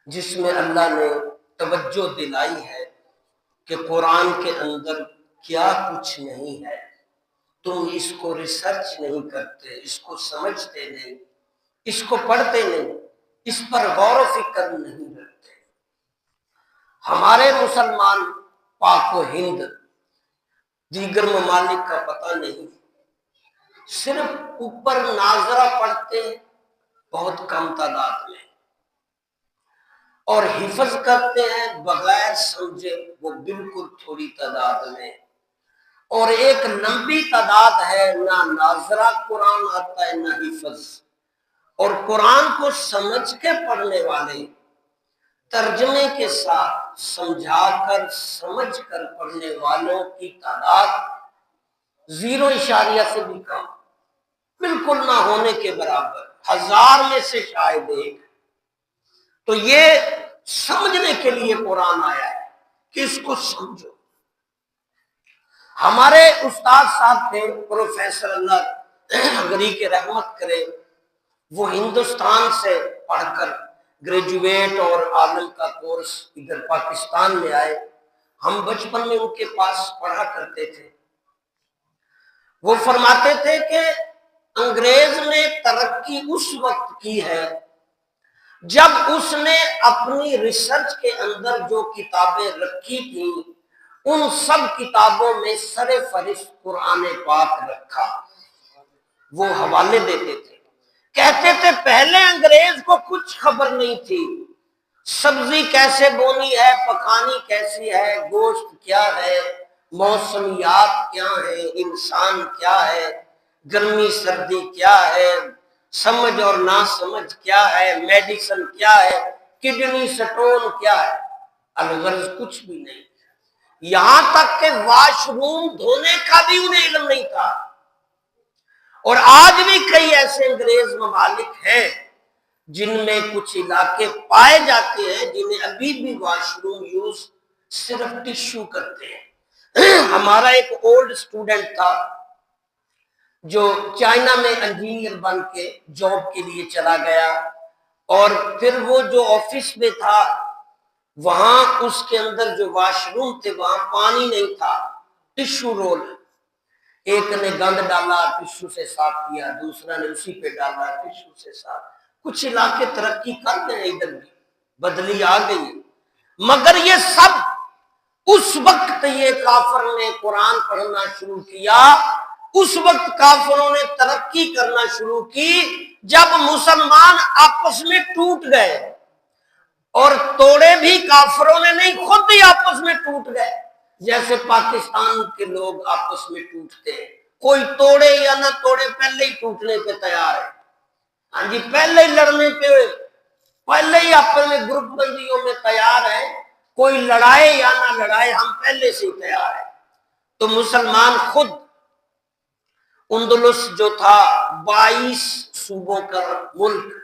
جس میں اللہ نے توجہ دلائی ہے کہ قرآن کے اندر کیا کچھ نہیں ہے، تم اس کو ریسرچ نہیں کرتے، اس کو سمجھتے نہیں، اس کو پڑھتے نہیں، اس پر غور و فکر نہیں کرتے۔ ہمارے مسلمان پاک و ہند دیگر ممالک کا پتہ نہیں، صرف اوپر ناظرہ پڑھتے ہیں بہت کم تعداد میں، اور حفظ کرتے ہیں بغیر سمجھے وہ بالکل تھوڑی تعداد میں، اور ایک لمبی تعداد ہے نہ ناظرہ قرآن آتا ہے نہ حفظ، اور قرآن کو سمجھ کے پڑھنے والے ترجمے کے ساتھ سمجھا کر سمجھ کر پڑھنے والوں کی تعداد 0.0 سے بھی کم، بالکل نہ ہونے کے برابر، 1000 میں سے شاید ایک۔ تو یہ سمجھنے کے لیے قرآن آیا ہے کہ اس کو سمجھو۔ ہمارے استاد صاحب تھے پروفیسر، اللہ غری کے رحمت کرے، وہ ہندوستان سے پڑھ کر گریجویٹ اور عالم کا کورس ادھر پاکستان میں آئے۔ ہم بچپن میں ان کے پاس پڑھا کرتے تھے۔ وہ فرماتے تھے کہ انگریز نے ترقی اس وقت کی ہے جب اس نے اپنی ریسرچ کے اندر جو کتابیں رکھی تھیں ان سب کتابوں میں سر فہرست قرآن پاک رکھا۔ وہ حوالے دیتے تھے، کہتے تھے پہلے انگریز کو کچھ خبر نہیں تھی، سبزی کیسے بونی ہے، پکانی کیسی ہے، گوشت کیا ہے، موسمیات کیا ہے، انسان کیا ہے، گرمی سردی کیا ہے، سمجھ اور نہ سمجھ کیا ہے، میڈیسن کیا ہے، کڈنی سٹون کیا ہے، الغرض کچھ بھی نہیں۔ یہاں تک کہ واش روم دھونے کا بھی انہیں علم نہیں تھا۔ اور آج بھی کئی ایسے انگریز ممالک ہیں جن میں کچھ علاقے پائے جاتے ہیں جنہیں ابھی بھی واش روم یوز صرف ٹشو کرتے ہیں۔ ہمارا ایک اولڈ اسٹوڈنٹ تھا جو چائنا میں انجینئر بن کے جاب کے لیے چلا گیا، اور پھر وہ جو آفس میں تھا وہاں اس کے اندر جو واش روم تھے وہاں پانی نہیں تھا، ٹشو رول، ایک نے گند ڈالا ٹشو سے صاف کیا، دوسرا نے اسی پہ ڈالا ٹشو سے صاف۔ کچھ علاقے ترقی کر گئے، ادھر بھی بدلی آ گئی، مگر یہ سب اس وقت یہ کافر نے قرآن پڑھنا شروع کیا، اس وقت کافروں نے ترقی کرنا شروع کی جب مسلمان آپس میں ٹوٹ گئے، اور توڑے بھی کافروں نے نہیں، خود ہی آپس میں ٹوٹ گئے، جیسے پاکستان کے لوگ آپس میں ٹوٹتے ہیں، کوئی توڑے یا نہ توڑے پہلے ہی ٹوٹنے پہ تیار ہے، ہاں جی، پہلے ہی لڑنے پہ، پہلے ہی آپس میں گروپ بندیوں میں تیار ہے، کوئی لڑائے یا نہ لڑائے ہم پہلے سے ہی تیار ہیں۔ تو مسلمان خود اندلس جو تھا 22 صوبوں کا ملک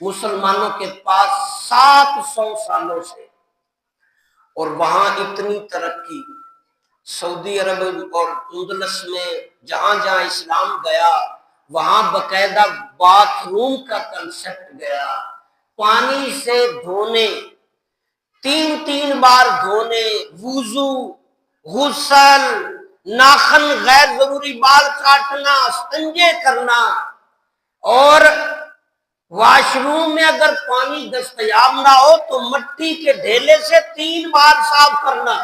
مسلمانوں کے پاس 700 سالوں سے، اور وہاں اتنی ترقی، سعودی عرب اور اندلس میں جہاں جہاں اسلام گیا وہاں باقاعدہ باتھ روم کا کنسپٹ گیا، پانی سے دھونے، 3 بار دھونے، وضو، غسل، ناخن غیر ضروری بال کاٹنا، استنجے کرنا، اور واش روم میں اگر پانی دستیاب نہ ہو تو مٹی کے ڈھیلے سے 3 بار صاف کرنا،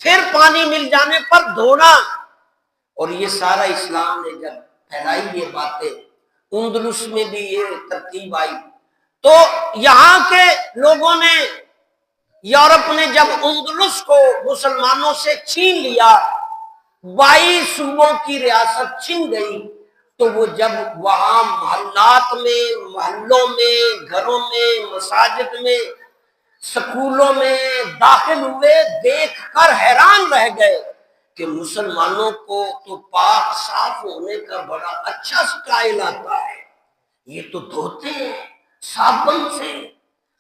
پھر پانی مل جانے پر دھونا۔ اور یہ سارا اسلام نے جب پھیلائی یہ باتیں، اندلس میں بھی یہ ترتیب آئی، تو یہاں کے لوگوں نے، یورپ نے جب اندلس کو مسلمانوں سے چھین لیا، 22 صوبوں کی ریاست چھن گئی، تو وہ جب وہاں محلات میں، محلوں میں، گھروں میں، مساجد میں، سکولوں میں داخل ہوئے، دیکھ کر حیران رہ گئے کہ مسلمانوں کو تو پاک صاف ہونے کا بڑا اچھا سٹائل آتا ہے، یہ تو دھوتے ہیں صابن سے،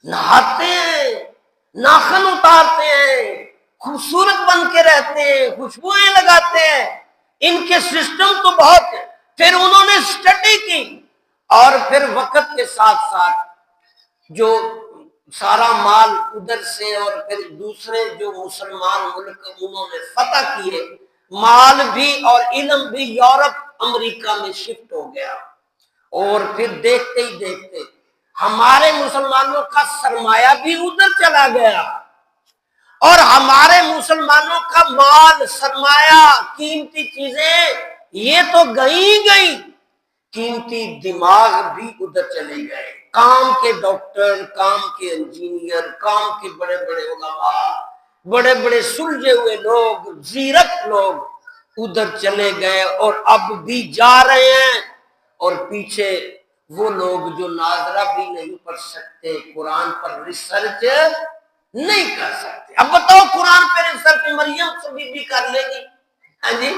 نہاتے ہیں، ناخن اتارتے ہیں، خوبصورت بن کے رہتے ہیں، خوشبوئیں لگاتے ہیں، ان کے سسٹم تو بہت ہے۔ پھر انہوں نے اسٹڈی کی، اور پھر وقت کے ساتھ ساتھ جو سارا مال ادھر سے، اور پھر دوسرے جو مسلمان ملک انہوں نے فتح کیے، مال بھی اور علم بھی یورپ امریکہ میں شفٹ ہو گیا، اور پھر دیکھتے ہی دیکھتے ہمارے مسلمانوں کا سرمایہ بھی ادھر چلا گیا، اور ہمارے مسلمانوں کا مال، سرمایہ، قیمتی چیزیں یہ تو گئی گئی، قیمتی دماغ بھی ادھر چلے گئے، کام کے ڈاکٹر، کام کے انجینئر، کام کے بڑے بڑے علماء، بڑے بڑے سلجھے ہوئے لوگ، زیرک لوگ ادھر چلے گئے، اور اب بھی جا رہے ہیں، اور پیچھے وہ لوگ جو ناظرہ بھی نہیں پڑھ سکتے، قرآن پر ریسرچ نہیں کر سکتے۔ اب بتاؤ قرآن پہ ریسرچ مریم سے بھی کر لے گی؟ ہاں جی،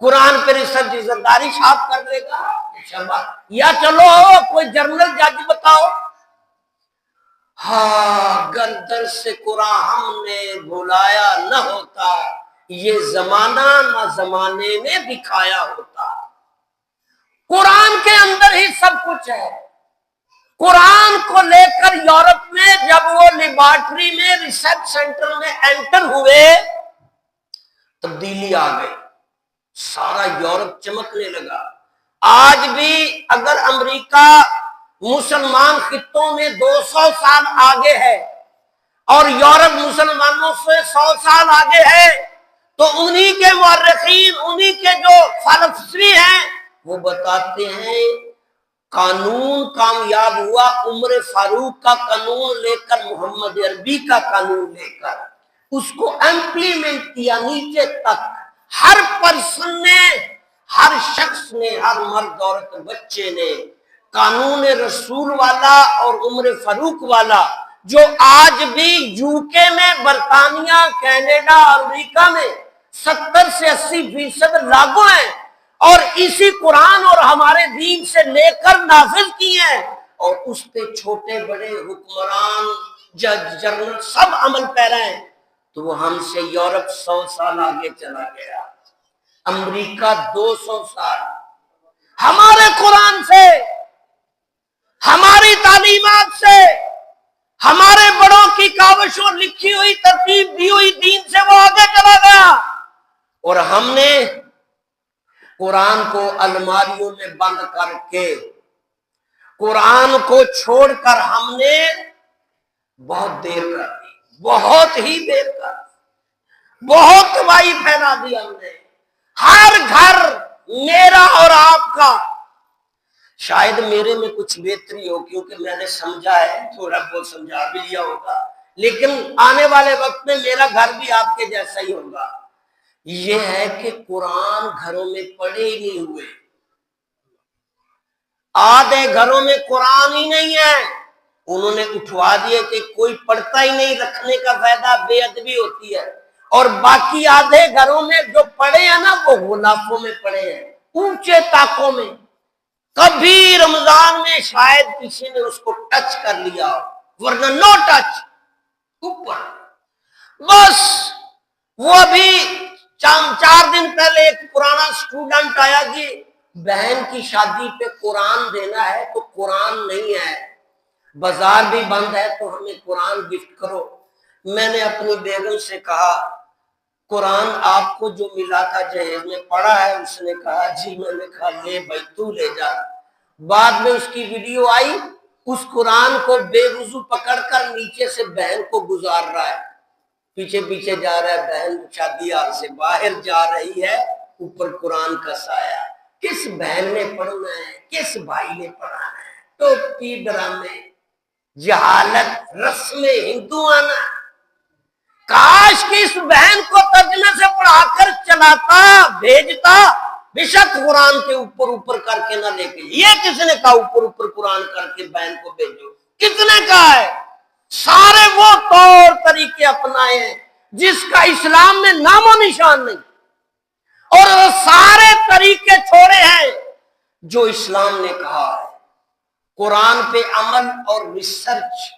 قرآن پہ ریسرچ زرداری صاحب کر لے گا؟ یا چلو کوئی جرنل جج بتاؤ، ہاں اگر درس قرآن ہم نے بلایا نہ ہوتا، یہ زمانہ نہ زمانے میں دکھایا ہوتا۔ قرآن کے اندر ہی سب کچھ ہے۔ قرآن کو لے کر یورپ میں جب وہ لیبارٹری میں، ریسرچ سینٹر میں انٹر ہوئے، تبدیلی آ گئی، سارا یورپ چمکنے لگا۔ آج بھی اگر امریکہ مسلمان خطوں میں 200 سال آگے ہے اور یورپ مسلمانوں سے 100 سال آگے ہے، تو انہی کے مورخین، انہی کے جو فلسفی ہیں، وہ بتاتے ہیں قانون کامیاب ہوا عمر فاروق کا قانون لے کر، محمد عربی کا قانون لے کر، اس کو امپلیمنٹ کیا نیچے تک، ہر پرسن نے، ہر شخص نے، ہر مرد عورت بچے نے قانون رسول والا اور عمر فاروق والا، جو آج بھی یو کے میں، برطانیہ، کینیڈا، امریکہ میں 70 سے 80% لاگو ہیں، اور اسی قرآن اور ہمارے دین سے لے کر نافذ کیے ہیں، اور اس پہ چھوٹے بڑے حکمران، جج، جنرل سب عمل پیرا ہیں، تو وہ ہم سے یورپ 100 سال آگے چلا گیا، امریکہ 200 سال۔ ہمارے قرآن سے، ہماری تعلیمات سے، ہمارے بڑوں کی کاوشوں، لکھی ہوئی ترتیب دی ہوئی دین سے وہ آگے چلا گیا، اور ہم نے قرآن کو الماریوں میں بند کر کے، قرآن کو چھوڑ کر ہم نے بہت دیر کر دی، بہت ہی دیر کر دی، بہت تباہی پھیلا دی ہم نے۔ ہر گھر میرا اور آپ کا، شاید میرے میں کچھ بہتری ہو کیونکہ میں نے سمجھا ہے، تھوڑا بہت سمجھا بھی لیا ہوگا، لیکن آنے والے وقت میں میرا گھر بھی آپ کے جیسا ہی ہوگا۔ یہ ہے کہ قرآن گھروں میں پڑھے ہی نہیں ہوئے، آدھے گھروں میں قرآن ہی نہیں ہے، انہوں نے اٹھوا دیے کہ کوئی پڑھتا ہی نہیں، رکھنے کا فائدہ بے ادبی ہوتی ہے، اور باقی آدھے گھروں میں جو پڑھے ہیں نا، وہ غلافوں میں پڑھے ہیں، اونچے طاقوں میں، کبھی رمضان میں شاید کسی نے اس کو ٹچ کر لیا، ورنہ نو ٹچ، اوپر۔ بس وہ ابھی 4 دن پہلے ایک پرانا اسٹوڈنٹ آیا کہ بہن کی شادی پہ قرآن دینا ہے، تو قرآن نہیں ہے، بازار بھی بند ہے، تو ہمیں قرآن گفٹ کرو۔ میں نے اپنی بیگم سے کہا قرآن آپ کو جو ملا تھا جہیز میں پڑھا ہے؟ اس نے کہا جی۔ میں نے کہا لے بھائی تو لے جا۔ بعد میں اس کی ویڈیو آئی، اس قرآن کو بے وضو پکڑ کر نیچے سے بہن کو گزار رہا ہے، پیچھے پیچھے جا رہا ہے، بہن شادی ہال سے باہر جا رہی ہے، اوپر قرآن کا سایہ۔ کس بہن نے پڑھنا ہے، کس بھائی نے پڑھنا ہے؟ ٹوپی، ڈرامے، جہالت، رسم ہندوانہ۔ کاش کہ اس بہن کو ترجمے سے پڑھا کر چلاتا، بھیجتا، بے شک قرآن کے اوپر اوپر کر کے نہ لے کے۔ یہ کس نے کہا اوپر اوپر قرآن کر کے بہن کو بھیجو؟ کس نے کہا ہے؟ سارے وہ طور طریقے اپنائے ہیں جس کا اسلام میں نام و نشان نہیں، اور سارے طریقے چھوڑے ہیں جو اسلام نے کہا ہے۔ قرآن پہ عمل اور ریسرچ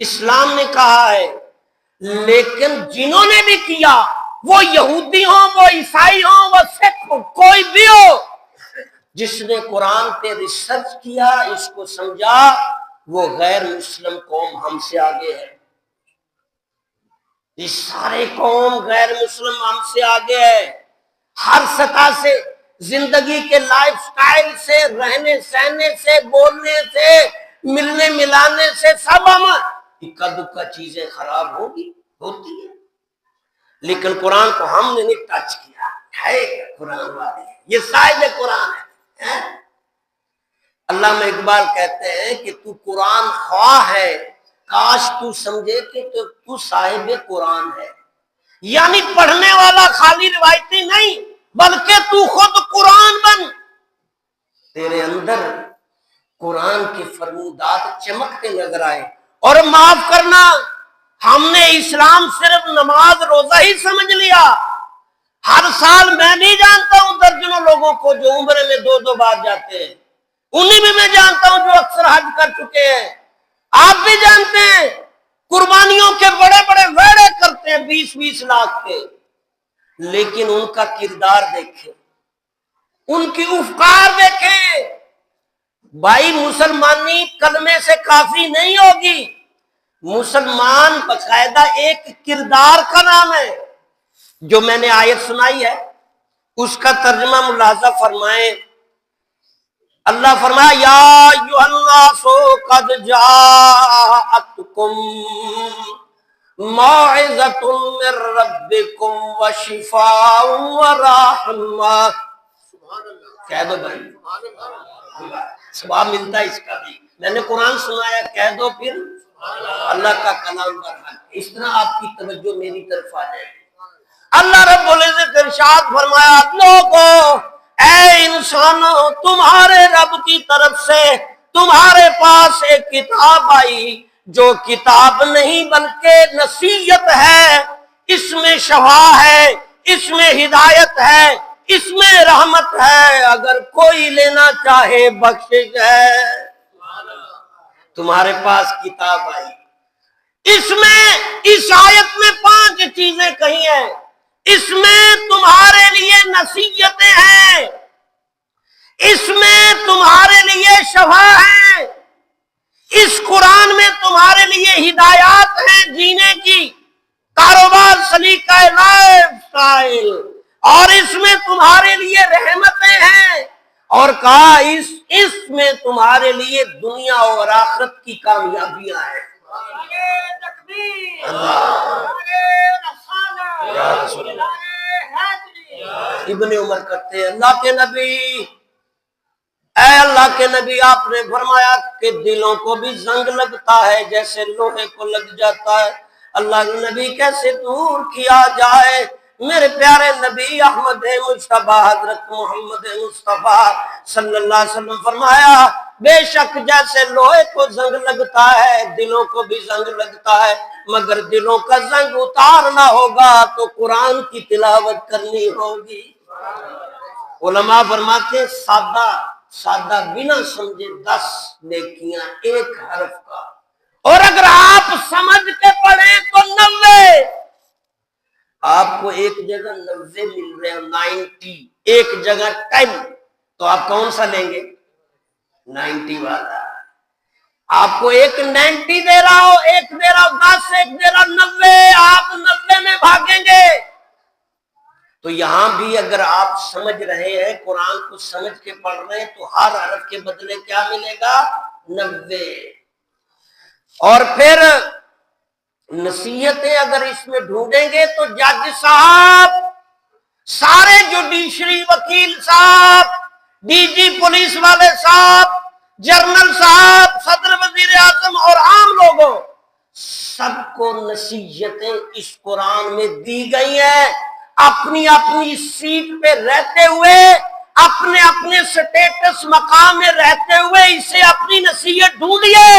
اسلام نے کہا ہے، لیکن جنہوں نے بھی کیا، وہ یہودی ہوں، وہ عیسائی ہوں، وہ سکھ ہوں، کوئی بھی ہو، جس نے قرآن پہ ریسرچ کیا، اس کو سمجھا، وہ غیر مسلم قوم ہم سے آگے ہے، یہ سارے قوم غیر مسلم ہم سے آگے ہے، ہر سطح سے، زندگی کے لائف سٹائل سے، رہنے سہنے سے، بولنے سے، ملنے ملانے سے، سب ہم اکا دکا چیزیں خراب ہوتی ہیں، لیکن قرآن کو ہم نے نہیں ٹچ کیا ہے، قرآن والے یہ صاحب قرآن ہے۔ علامہ اقبال کہتے ہیں کہ تو قرآن خواہ ہے، کاش تو سمجھے کہ تو صاحب قرآن ہے، یعنی پڑھنے والا خالی روایتی نہیں بلکہ تو خود قرآن بن، تیرے اندر قرآن کی فرمودات چمکتے نظر آئے۔ اور معاف کرنا، ہم نے اسلام صرف نماز روزہ ہی سمجھ لیا۔ ہر سال میں بھی جانتا ہوں درجنوں لوگوں کو جو عمرے میں 2 بار جاتے ہیں، انہیں بھی میں جانتا ہوں جو اکثر حج کر چکے ہیں، آپ بھی جانتے ہیں قربانیوں کے بڑے بڑے وعدے کرتے ہیں 20 لاکھ کے، لیکن ان کا کردار دیکھیں، ان کی افکار دیکھیں۔ بھائی مسلمانی کلمے سے کافی نہیں ہوگی، مسلمان باقاعدہ ایک کردار کا نام ہے۔ جو میں نے آیت سنائی ہے اس کا ترجمہ ملاحظہ فرمائیں۔ اللہ فرمایا یا ایھا الناس قد جاءتکم موعظۃ من ربکم وشفاء ورحمہ۔ کہہ دو بھائی ثواب ملتا ہے اس کا بھی، میں نے قرآن سنایا، کہہ دو پھر اللہ کا کلام برحق، اس طرح آپ کی توجہ میری طرف آ جائے گی۔ اللہ رب العزت ارشاد فرمایا لوگو، اے انسانوں، تمہارے رب کی طرف سے تمہارے پاس ایک کتاب آئی جو کتاب نہیں بلکہ نصیحت ہے، اس میں شفا ہے، اس میں ہدایت ہے، اس میں رحمت ہے، اگر کوئی لینا چاہے بخشش ہے۔ تمہارے پاس کتاب آئی، اس میں، اس آیت میں 5 چیزیں کہی ہیں، اس میں تمہارے لیے نصیحتیں ہیں، اس میں تمہارے لیے شفا ہے، اس قرآن میں تمہارے لیے ہدایات ہیں جینے کی، کاروبار سلیقہ لائف سٹائل، اور اس میں تمہارے لیے رحمتیں ہیں، اور کہا اس میں تمہارے لیے دنیا اور آخرت کی کامیابیاں ہیں۔ ابن عمر کرتے ہیں اللہ کے نبی، اے اللہ کے نبی، آپ نے فرمایا کہ دلوں کو بھی زنگ لگتا ہے جیسے لوہے کو لگ جاتا ہے، اللہ کے نبی کیسے دور کیا جائے؟ میرے پیارے نبی احمد مجتبی حضرت محمد مصطفیٰ صلی اللہ علیہ وسلم فرمایا بے شک جیسے لوہے کو زنگ لگتا ہے دلوں کو بھی زنگ لگتا ہے، مگر دلوں کا زنگ اتارنا ہوگا تو قرآن کی تلاوت کرنی ہوگی۔ علماء فرماتے ہیں سادہ بنا سمجھے 10 نیکیاں ایک حرف کا، اور اگر آپ سمجھ کے پڑھیں تو 90۔ آپ کو ایک جگہ 90 مل رہے ہیں، 90، ایک جگہ 10، تو آپ کون سا لیں گے؟ 90 والا۔ آپ کو ایک 90 دے رہا ہو، ایک دے رہا ہو 10، ایک دے رہا ہو 90، آپ 90 میں بھاگیں گے۔ تو یہاں بھی اگر آپ سمجھ رہے ہیں، قرآن کو سمجھ کے پڑھ رہے ہیں، تو ہر حرف کے بدلے کیا ملے گا؟ 90۔ اور پھر نصیحتیں اگر اس میں ڈھونڈیں گے تو جج صاحب، سارے جوڈیشری وکیل صاحب، ڈی جی پولیس والے صاحب، جنرل صاحب، صدر وزیر اعظم اور عام لوگوں، سب کو نصیحتیں اس قرآن میں دی گئی ہیں۔ اپنی اپنی سیٹ پہ رہتے ہوئے، اپنے اپنے سٹیٹس مقام میں رہتے ہوئے اسے اپنی نصیحت ڈھونڈیے۔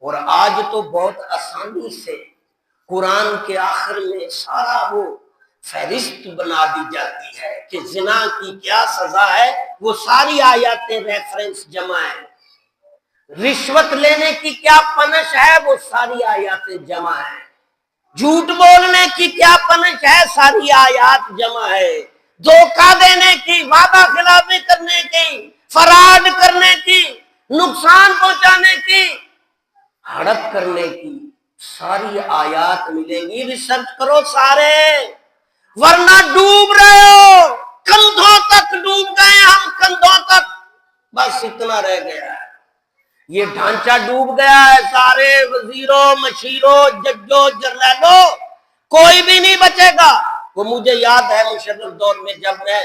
اور آج تو بہت آسانی سے قرآن کے آخر میں سارا وہ فہرست بنا دی جاتی ہے کہ زنا کی کیا سزا ہے، وہ ساری آیاتیں ریفرنس جمع ہیں، رشوت لینے کی کیا پنش ہے، وہ ساری آیاتیں جمع ہیں، جھوٹ بولنے کی کیا پنش ہے، ساری آیات جمع ہے، دھوکہ دینے کی، وعدہ خلافی کرنے کی، فراڈ کرنے کی، نقصان پہنچانے کی، ہڑپ کرنے کی ساری آیات ملیں گی۔ ریسرچ کرو سارے، ورنہ ڈوب رہے ہو، کندھوں تک ڈوب گئے ہم، کندھوں تک، بس اتنا رہ گیا ہے، یہ ڈھانچہ ڈوب گیا ہے، سارے وزیروں، مشیروں، ججوں، جرنیلوں، کوئی بھی نہیں بچے گا۔ وہ مجھے یاد ہے مشرف دور میں جب میں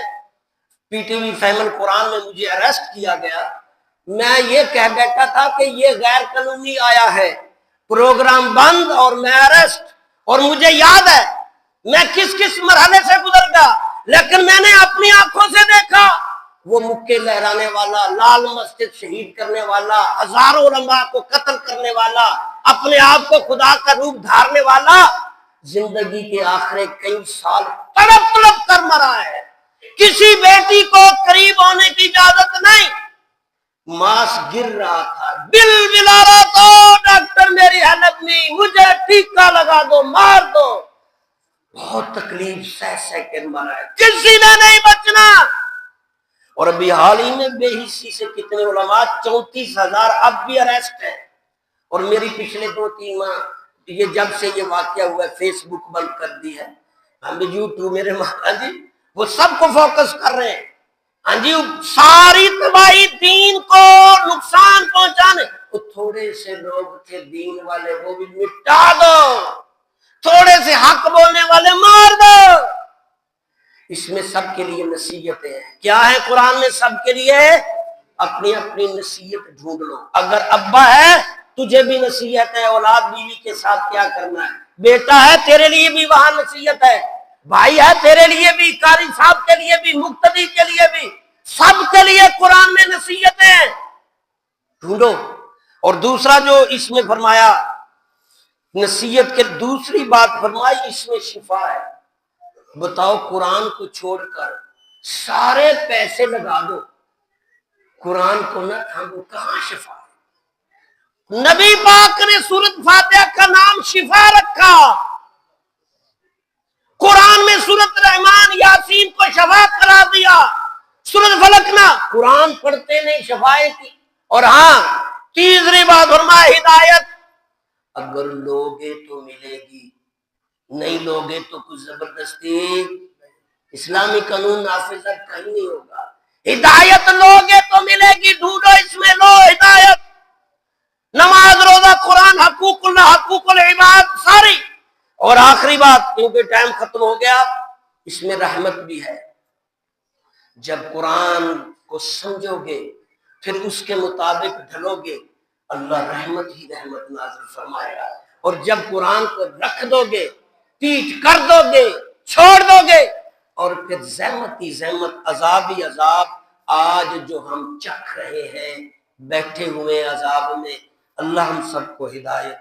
پی ٹی وی فہم القرآن میں مجھے اریسٹ کیا گیا، میں یہ کہہ بیٹھا تھا کہ یہ غیر قانونی آیا ہے، پروگرام بند اور میں اریسٹ، اور مجھے یاد ہے میں کس کس مرحلے سے گزر گیا، لیکن میں نے اپنی آنکھوں سے دیکھا وہ مکے لہرانے والا، لال مسجد شہید کرنے والا، ہزاروں علماء کو قتل کرنے والا، اپنے آپ کو خدا کا روپ دھارنے والا، زندگی کے آخری کئی سال تڑپ تڑپ کر مرا ہے، کسی بیٹی کو قریب ہونے کی اجازت نہیں، ماس گر رہا تھا، بل بلا رہا تھا، ڈاکٹر میری حالت نہیں، مجھے ٹیکا لگا دو، مار دو، بہت تکلیف سہ سہ کے مرا ہے، کسی نے نہیں بچنا۔ اور ابھی حال ہی میں بے حسی سے کتنے علماء 34,000 اب بھی اریسٹ ہیں، اور میری پچھلے 2-3 ماہ یہ جب سے یہ واقعہ ہوا ہے فیس بک بند کر دی ہے، ہم یوٹیوب میرے ہاں جی وہ سب کو فوکس کر رہے ہیں، ہاں جی ساری تباہی دین کو نقصان پہنچانے، وہ تھوڑے سے لوگ تھے دین والے وہ بھی مٹا دو، تھوڑے سے حق بولنے والے مار دو۔ اس میں سب کے لیے نصیحتیں ہیں، کیا ہے قرآن میں سب کے لیے؟ اپنی اپنی نصیحت ڈھونڈ لو، اگر ابا ہے تجھے بھی نصیحت ہے، اولاد بیوی کے ساتھ کیا کرنا ہے، بیٹا ہے تیرے لیے بھی وہاں نصیحت ہے، بھائی ہے تیرے لیے بھی، قاری صاحب کے لیے بھی، مقتدی کے لیے بھی، سب کے لیے قرآن میں نصیحتیں ڈھونڈو۔ اور دوسرا جو اس میں فرمایا نصیحت کے دوسری بات فرمائی اس میں شفا ہے۔ بتاؤ قرآن کو چھوڑ کر سارے پیسے لگا دو، قرآن کو نہ تھامو، کہاں شفا ہے؟ نبی پاک نے سورۃ فاتحہ کا نام شفا رکھا، قرآن میں سورۃ رحمان یاسین کو شفا قرار دیا، سورۃ فلق نہ، قرآن پڑھتے نہیں شفائیں کی۔ اور ہاں تیسری بات فرمایا ہدایت، اگر لوگے تو ملے گی، نہیں لوگے تو کچھ زبردستی اسلامی قانون نافذ کہیں نہیں ہوگا، ہدایت لوگے تو ملے گی، ڈھونڈو اس میں لو ہدایت، نماز روزہ قرآن حقوق اللہ حقوق العباد ساری۔ اور آخری بات کیونکہ ٹائم ختم ہو گیا، اس میں رحمت بھی ہے، جب قرآن کو سمجھو گے پھر اس کے مطابق ڈھلو گے اللہ رحمت ہی رحمت نازل فرمائے گا، اور جب قرآن کو رکھ دو گے، پیچھ کر دو گے، چھوڑ دو گے، اور پھر زحمت ہی زحمت، عذاب ہی عذاب، آج جو ہم چکھ رہے ہیں بیٹھے ہوئے عذاب میں، اللہ ہم سب کو ہدایت